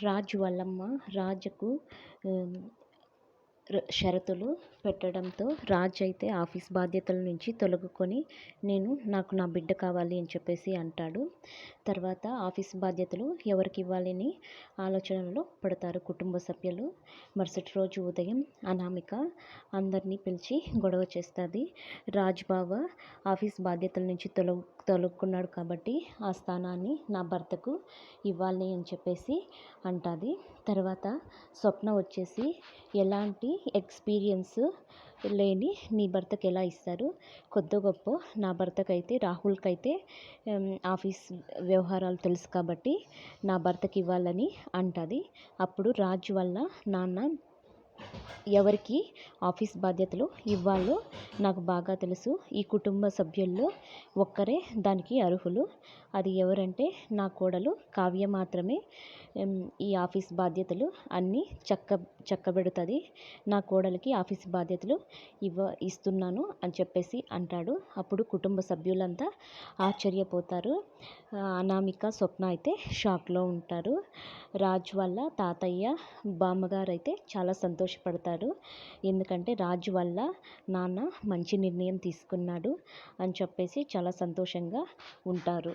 రాజు వాళ్ళమ్మ రాజుకు షరతులు పెట్టడంతో రాజు అయితే ఆఫీస్ బాధ్యతల నుంచి తొలగుకొని నాకు నా బిడ్డ కావాలి అని చెప్పేసి అంటాడు. తర్వాత ఆఫీస్ బాధ్యతలు ఎవరికి ఇవ్వాలని ఆలోచనలో పడతారు కుటుంబ సభ్యులు. మరుసటి రోజు ఉదయం అనామిక అందరినీ పిలిచి గొడవ చేస్తుంది. రాజు బావ ఆఫీస్ బాధ్యతల నుంచి తొలగుకున్నాడు కాబట్టి ఆ స్థానాన్ని నా భర్తకు ఇవ్వాలి అని చెప్పేసి అంటుంది. తర్వాత స్వప్న వచ్చేసి ఎలాంటి ఎక్స్పీరియన్స్ లేని నీ భర్తకి ఎలా ఇస్తారు, కొద్దో గొప్ప నా భర్తకైతే రాహుల్కైతే ఆఫీస్ వ్యవహారాలు తెలుసు కాబట్టి నా భర్తకి ఇవ్వాలని అంటుంది. అప్పుడు రాజు వల్ల నాన్న ఎవరికి ఆఫీస్ బాధ్యతలు ఇవ్వాలో నాకు బాగా తెలుసు. ఈ కుటుంబ సభ్యుల్లో ఒక్కరే దానికి అర్హులు. అది ఎవరంటే నా కోడలు కావ్య మాత్రమే ఈ ఆఫీస్ బాధ్యతలు అన్నీ చక్కబెడుతుంది. నా కోడలికి ఆఫీస్ బాధ్యతలు ఇస్తున్నాను అని చెప్పేసి అంటాడు. అప్పుడు కుటుంబ సభ్యులంతా ఆశ్చర్యపోతారు. అనామిక స్వప్న అయితే షాక్లో ఉంటారు. రాజు వల్ల తాతయ్య బామ్మగారు అయితే చాలా సంతోషపడతారు. ఎందుకంటే రాజు వల్ల నాన్న మంచి నిర్ణయం తీసుకున్నాడు అని చెప్పేసి చాలా సంతోషంగా ఉంటారు.